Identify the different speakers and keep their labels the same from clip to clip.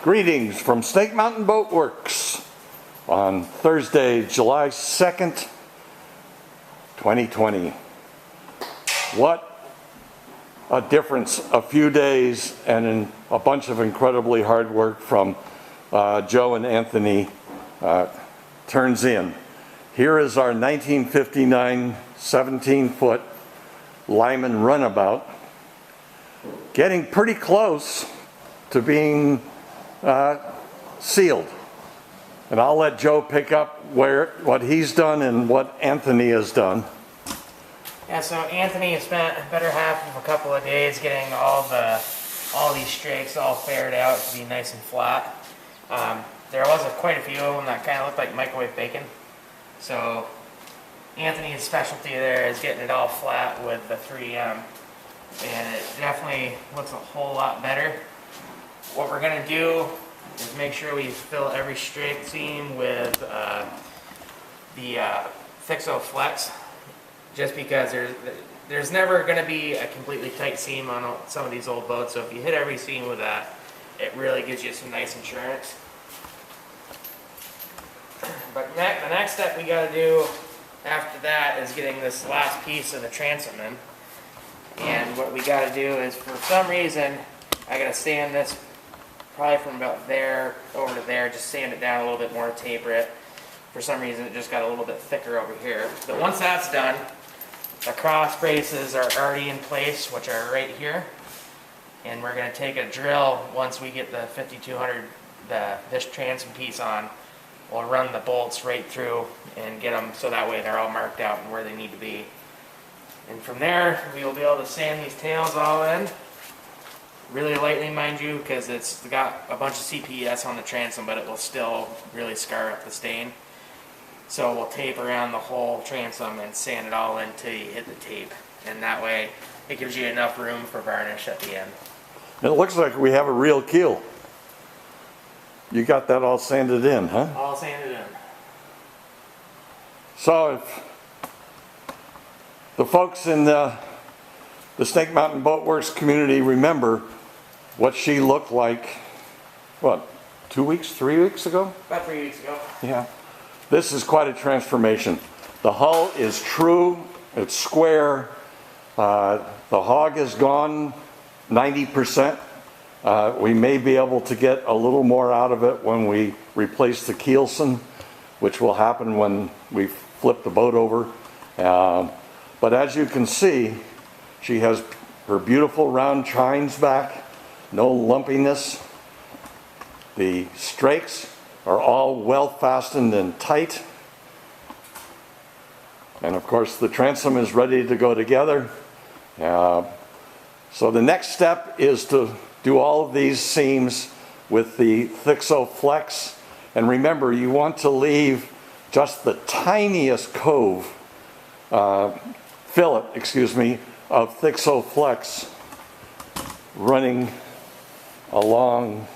Speaker 1: Greetings from Snake Mountain Boatworks on Thursday, July 2nd, 2020. What a difference a few days and a bunch of incredibly hard work from Joe and Anthony turns in. Here is our 1959 17-foot Lyman runabout, getting pretty close to being sealed. And I'll let Joe pick up what he's done and what Anthony has done.
Speaker 2: Yeah, so Anthony has spent a better half of a couple of days getting all these strakes all faired out to be nice and flat. There was quite a few of them that kind of looked like microwave bacon. So Anthony's specialty there is getting it all flat with the 3M, and it definitely looks a whole lot better. What we're going to do is make sure we fill every strake seam with the ThixoFlex, just because there's never going to be a completely tight seam on some of these old boats, so if you hit every seam with that, it really gives you some nice insurance. But the next step we got to do after that is getting this last piece of the transom in. And what we got to do is, for some reason, I got to sand this probably from about there over to there, just sand it down a little bit more, taper it. For some reason it just got a little bit thicker over here. But once that's done, the cross braces are already in place, which are right here. And we're going to take a drill once we get the 5200, this transom piece on. We'll run the bolts right through and get them so that way they're all marked out and where they need to be. And from there, we will be able to sand these tails all in. Really lightly, mind you, because it's got a bunch of CPES on the transom, but it will still really scar up the stain. So we'll tape around the whole transom and sand it all in until you hit the tape. And that way, it gives you enough room for varnish at the end.
Speaker 1: It looks like we have a real keel. You got that all sanded in, huh?
Speaker 2: All sanded in.
Speaker 1: So if the folks in the Snake Mountain Boatworks community remember what she looked like, what, 2 weeks, 3 weeks ago?
Speaker 2: About 3 weeks ago.
Speaker 1: Yeah. This is quite a transformation. The hull is true, it's square, the hog is gone 90%. We may be able to get a little more out of it when we replace the keelson, which will happen when we flip the boat over. But as you can see, she has her beautiful round chines back, no lumpiness. The strakes are all well fastened and tight. And of course the transom is ready to go together. So the next step is to do all of these seams with the ThixoFlex. And remember, you want to leave just the tiniest fillet, of ThixoFlex running along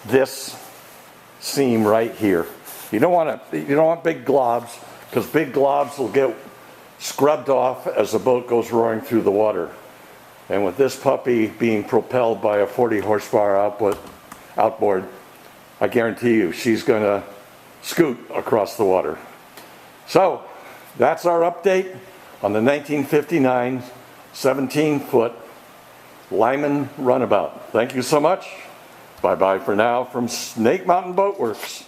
Speaker 1: this seam right here. You don't want big globs, because big globs will get scrubbed off as the boat goes roaring through the water. And with this puppy being propelled by a 40 horsepower outboard, I guarantee you she's going to scoot across the water. So that's our update on the 1959 17-foot Lyman runabout. Thank you so much. Bye-bye for now from Snake Mountain Boatworks.